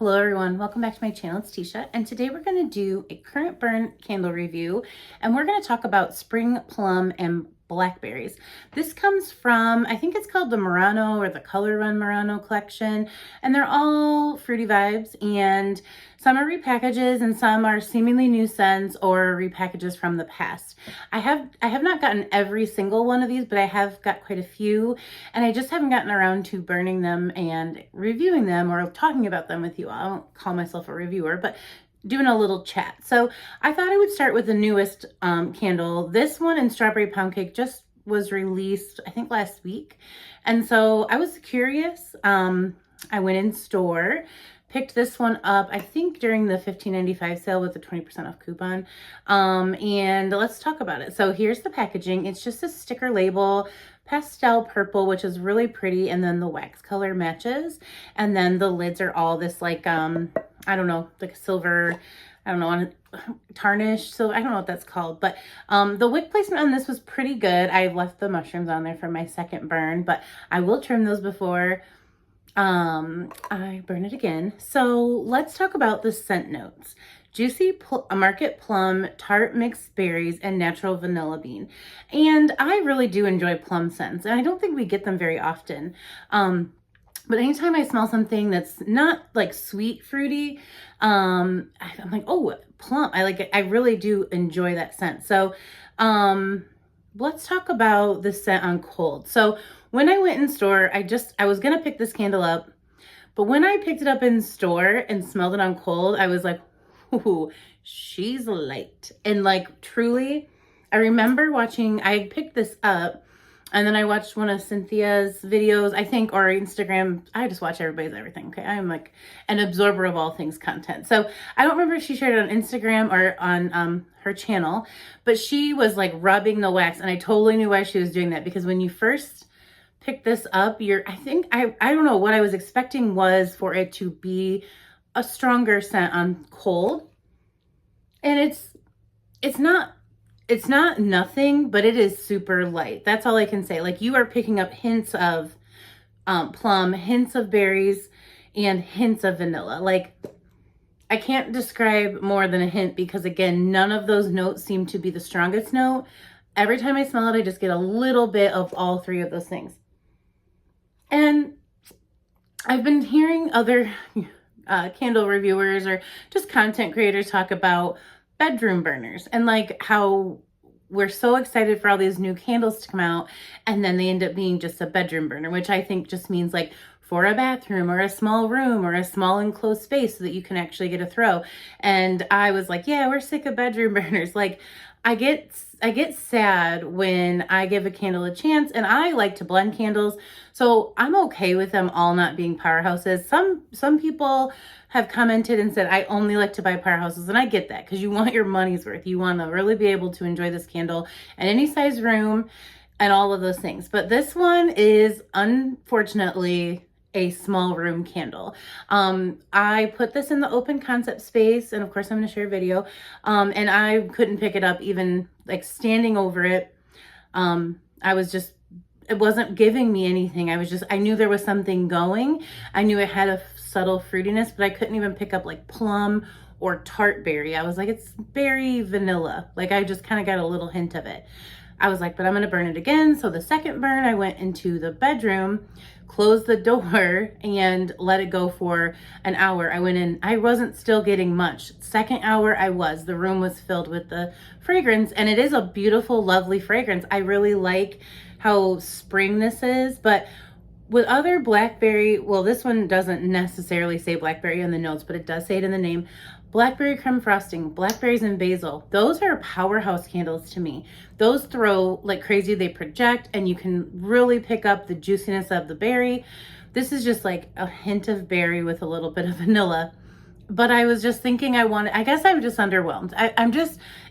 Hello everyone, welcome back to my channel. It's Teesha, and today we're going to do a current burn candle review, and we're going to talk about Spring Plum and Blackberries. This comes from, I think it's called the Murano or the Color Run Murano collection, and they're all fruity vibes, and some are repackages and some are seemingly new scents or repackages from the past. I have not gotten every single one of these, but I have got quite a few, and I just haven't gotten around to burning them and reviewing them or talking about them with you. I don't call myself a reviewer, but doing a little chat. So I thought I would start with the newest candle. This one in Strawberry Pound Cake just was released, I think last week. And so I was curious. I went in store, picked this one up, I think during the $15.95 sale with the 20% off coupon. And let's talk about it. So here's the packaging. It's just a sticker label, pastel purple, which is really pretty. And then the wax color matches. And then the lids are all this like, I don't know, like silver, I don't know, tarnish. So I don't know what that's called, but the wick placement on this was pretty good. I left the mushrooms on there for my second burn, but I will trim those before I burn it again. So let's talk about the scent notes. Juicy market plum, tart mixed berries, and natural vanilla bean. And I really do enjoy plum scents, and I don't think we get them very often. But anytime I smell something that's not like sweet fruity, I'm like, oh, plum. I like it. I really do enjoy that scent. So let's talk about the scent on cold. So when I went in store, I was going to pick this candle up, but when I picked it up in store and smelled it on cold, I was like, ooh, she's light. And like, truly, I remember I picked this up and then I watched one of Cynthia's videos, I think, or Instagram. I just watch everybody's everything, okay? I'm like an absorber of all things content. So I don't remember if she shared it on Instagram or on her channel, but she was like rubbing the wax, and I totally knew why she was doing that, because when you first pick this up, I don't know, what I was expecting was for it to be a stronger scent on cold. And it's not nothing, but it is super light. That's all I can say. Like, you are picking up hints of plum, hints of berries, and hints of vanilla. Like, I can't describe more than a hint, because again, none of those notes seem to be the strongest note. Every time I smell it, I just get a little bit of all three of those things. And I've been hearing other candle reviewers or just content creators talk about bedroom burners, and like how we're so excited for all these new candles to come out, and then they end up being just a bedroom burner, which I think just means like for a bathroom or a small room or a small enclosed space so that you can actually get a throw. And I was like, yeah, we're sick of bedroom burners. Like, I get sad when I give a candle a chance, and I like to blend candles, so I'm okay with them all not being powerhouses. Some people have commented and said, I only like to buy powerhouses, and I get that, because you want your money's worth. You want to really be able to enjoy this candle in any size room and all of those things. But this one is unfortunately a small room candle. I put this in the open concept space, and of course I'm going to share a video, and I couldn't pick it up even like standing over it. It wasn't giving me anything. I knew there was something going. I knew it had a subtle fruitiness, but I couldn't even pick up like plum or tart berry. I was like, it's berry vanilla. Like, I just kind of got a little hint of it. I was like, but I'm going to burn it again. So the second burn, I went into the bedroom, closed the door, and let it go for an hour. I went in, I wasn't still getting much. Second hour, the room was filled with the fragrance, and it is a beautiful, lovely fragrance. I really like how spring this is, but with other blackberry, well, this one doesn't necessarily say blackberry in the notes, but it does say it in the name. Blackberry creme frosting, blackberries and basil. Those are powerhouse candles to me. Those throw like crazy. They project, and you can really pick up the juiciness of the berry. This is just like a hint of berry with a little bit of vanilla. But I was just thinking I guess I'm just underwhelmed.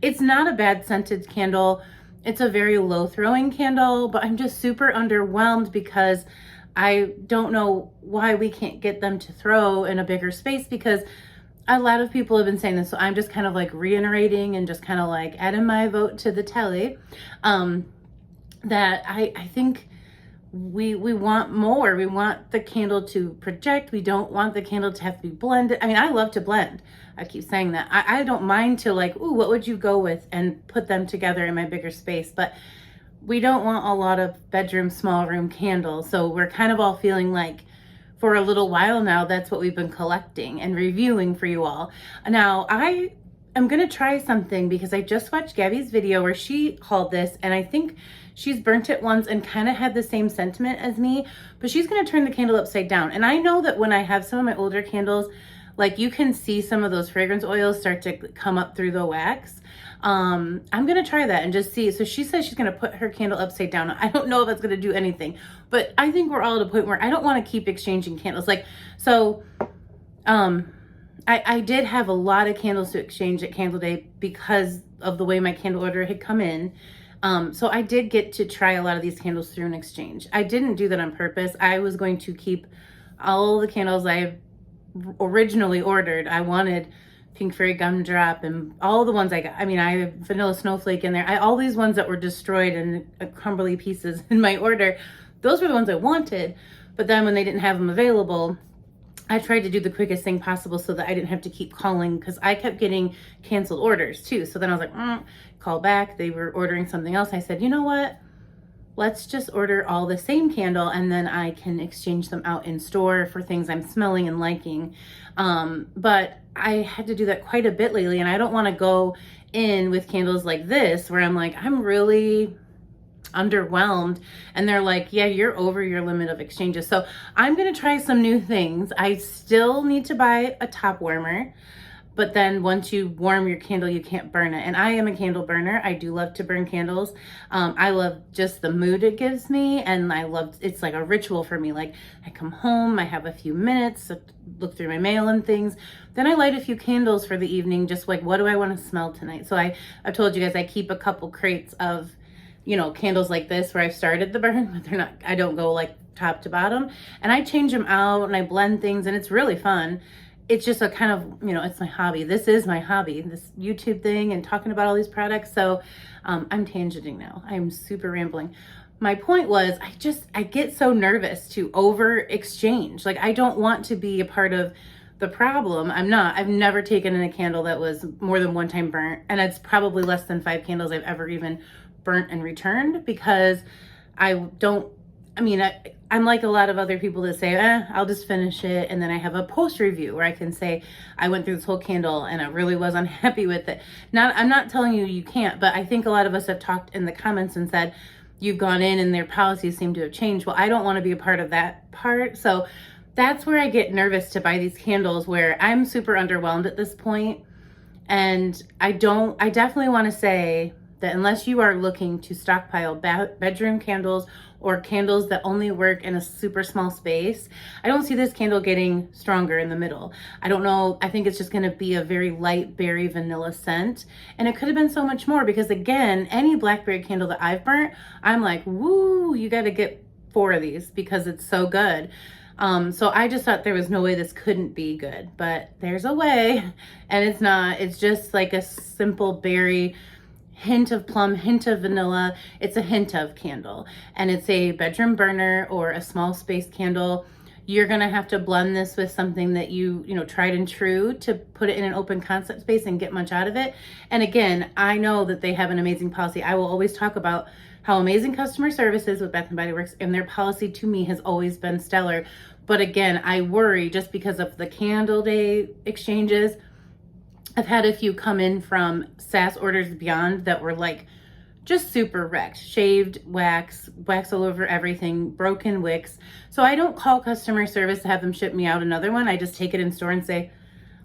It's not a bad scented candle. It's a very low throwing candle, but I'm just super underwhelmed because I don't know why we can't get them to throw in a bigger space, because a lot of people have been saying this, so I'm just kind of like reiterating and just kind of like adding my vote to the tally, that I think we want more. We want the candle to project. We don't want the candle to have to be blended. I mean, I love to blend. I keep saying that. I don't mind to like, ooh, what would you go with, and put them together in my bigger space. But we don't want a lot of bedroom, small room candles. So we're kind of all feeling like for a little while now, that's what we've been collecting and reviewing for you all. Now, I'm going to try something because I just watched Gabby's video where she hauled this, and I think she's burnt it once and kind of had the same sentiment as me, but she's going to turn the candle upside down. And I know that when I have some of my older candles, like you can see some of those fragrance oils start to come up through the wax. I'm going to try that and just see. So she says she's going to put her candle upside down. I don't know if that's going to do anything, but I think we're all at a point where I don't want to keep exchanging candles. Like, so, I did have a lot of candles to exchange at Candle Day because of the way my candle order had come in. So I did get to try a lot of these candles through an exchange. I didn't do that on purpose. I was going to keep all the candles I originally ordered. I wanted Pink Fairy Gumdrop and all the ones I got. I mean, I have Vanilla Snowflake in there. All these ones that were destroyed and crumbly pieces in my order, those were the ones I wanted. But then when they didn't have them available, I tried to do the quickest thing possible so that I didn't have to keep calling, because I kept getting canceled orders too. So then I was like, call back. They were ordering something else. I said, you know what? Let's just order all the same candle, and then I can exchange them out in store for things I'm smelling and liking. But I had to do that quite a bit lately, and I don't want to go in with candles like this where I'm like, I'm really underwhelmed, and they're like, yeah, you're over your limit of exchanges. So I'm going to try some new things. I still need to buy a top warmer, but then once you warm your candle, you can't burn it. And I am a candle burner. I do love to burn candles. I love just the mood it gives me, and I love, it's like a ritual for me. Like, I come home, I have a few minutes to look through my mail and things, then I light a few candles for the evening, just like, what do I want to smell tonight? So I've told you guys I keep a couple crates of, you know, candles like this where I've started the burn, but they're not, I don't go like top to bottom, and I change them out and I blend things, and it's really fun. It's just a kind of, you know, it's my hobby. This is my hobby, this YouTube thing and talking about all these products. So I'm tangenting now. I'm super rambling. My point was, I get so nervous to over exchange. Like, I don't want to be a part of the problem. I've never taken in a candle that was more than one time burnt, and it's probably less than 5 candles I've ever even burnt and returned, because I'm like a lot of other people that say, I'll just finish it, and then I have a post review where I can say I went through this whole candle and I really was unhappy with it. I'm not telling you can't, but I think a lot of us have talked in the comments and said you've gone in and their policies seem to have changed. Well, I don't want to be a part of that part. So that's where I get nervous to buy these candles, where I'm super underwhelmed at this point. And I definitely want to say that unless you are looking to stockpile bedroom candles or candles that only work in a super small space, I don't see this candle getting stronger in the middle. I don't know. I think it's just going to be a very light berry vanilla scent. And it could have been so much more, because again, any blackberry candle that I've burnt, I'm like, woo, you got to get 4 of these because it's so good. So I just thought there was no way this couldn't be good, but there's a way, and it's not. It's just like a simple berry, hint of plum, hint of vanilla. It's a hint of candle, and it's a bedroom burner or a small space candle. You're gonna have to blend this with something that you know, tried and true, to put it in an open concept space and get much out of it. And again, I know that they have an amazing policy. I will always talk about how amazing customer service is with Bath and Body Works, and their policy to me has always been stellar. But again, I worry just because of the Candle Day exchanges. I've had a few come in from SAS Orders Beyond that were like just super wrecked, shaved wax all over everything, broken wicks. So I don't call customer service to have them ship me out another one. I just take it in store and say,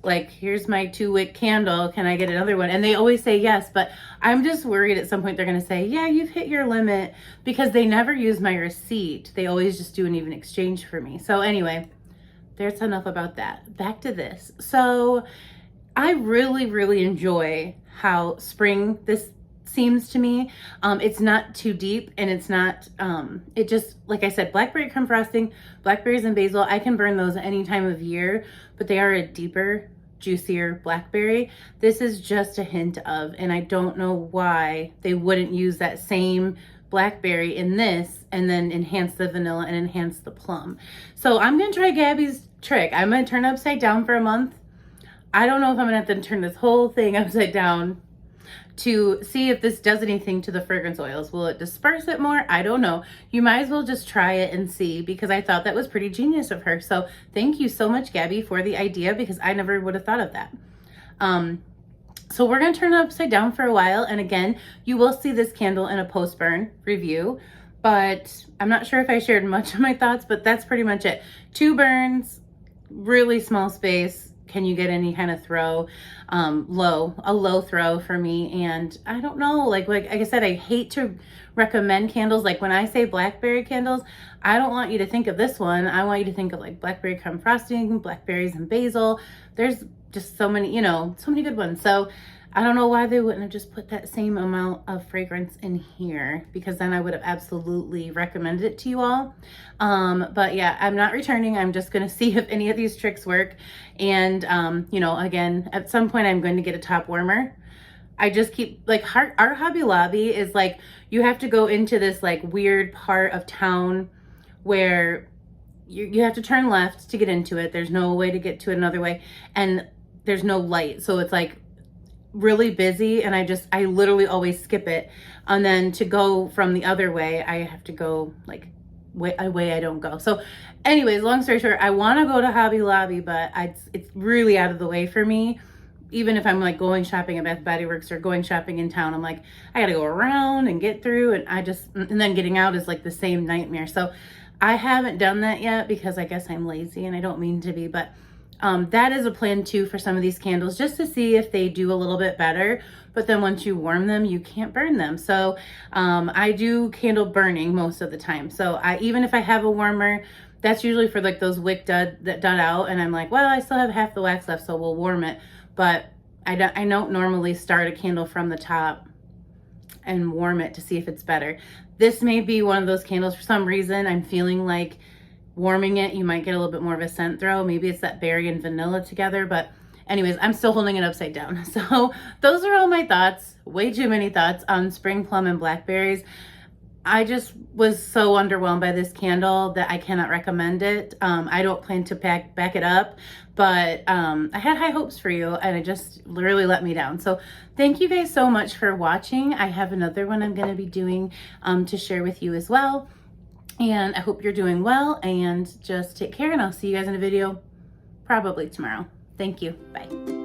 like, here's my 2-wick candle, can I get another one? And they always say yes, but I'm just worried at some point they're gonna say, yeah, you've hit your limit, because they never use my receipt. They always just do an even exchange for me. So anyway, there's enough about that. Back to this. So I really, really enjoy how spring this seems to me. It's not too deep, and it's not, it just, like I said, blackberry creme frosting, blackberries and basil, I can burn those any time of year, but they are a deeper, juicier blackberry. This is just a hint of, and I don't know why they wouldn't use that same blackberry in this and then enhance the vanilla and enhance the plum. So I'm gonna try Gabby's trick. I'm gonna turn it upside down for a month. I don't know if I'm gonna have to turn this whole thing upside down to see if this does anything to the fragrance oils. Will it disperse it more? I don't know. You might as well just try it and see, because I thought that was pretty genius of her. So thank you so much, Gabby, for the idea, because I never would have thought of that. So we're gonna turn it upside down for a while. And again, you will see this candle in a post-burn review, but I'm not sure if I shared much of my thoughts, but that's pretty much it. 2 burns, really small space. Can you get any kind of throw? A low throw for me. And I don't know, like I said, I hate to recommend candles. Like when I say blackberry candles, I don't want you to think of this one. I want you to think of like blackberry creme frosting, blackberries and basil. There's just so many, you know, so many good ones. So I don't know why they wouldn't have just put that same amount of fragrance in here, because then I would have absolutely recommended it to you all. But yeah, I'm not returning. I'm just going to see if any of these tricks work. And, you know, again, at some point I'm going to get a top warmer. I just keep, like, our Hobby Lobby is like, you have to go into this like weird part of town where you have to turn left to get into it. There's no way to get to it another way. And there's no light. So it's like really busy, and I literally always skip it. And then to go from the other way, I have to go like a way I don't go. So anyways, long story short, I want to go to Hobby Lobby, but it's really out of the way for me. Even if I'm like going shopping at Bath and Body Works or going shopping in town, I'm like, I gotta go around and get through, and then getting out is like the same nightmare. So I haven't done that yet, because I guess I'm lazy, and I don't mean to be, but that is a plan too for some of these candles, just to see if they do a little bit better. But then once you warm them, you can't burn them. So I do candle burning most of the time. So even if I have a warmer, that's usually for like those wick that dud out, and I'm like, well, I still have half the wax left, so we'll warm it. But I don't normally start a candle from the top and warm it to see if it's better. This may be one of those candles, for some reason I'm feeling like warming it, you might get a little bit more of a scent throw. Maybe it's that berry and vanilla together, but anyways, I'm still holding it upside down. So those are all my thoughts, way too many thoughts on Spring Plum and Blackberries. I just was so underwhelmed by this candle that I cannot recommend it. I don't plan to back it up, but I had high hopes for you, and it just really let me down. So thank you guys so much for watching. I have another one I'm going to be doing to share with you as well. And I hope you're doing well, and just take care, and I'll see you guys in a video probably tomorrow. Thank you. Bye.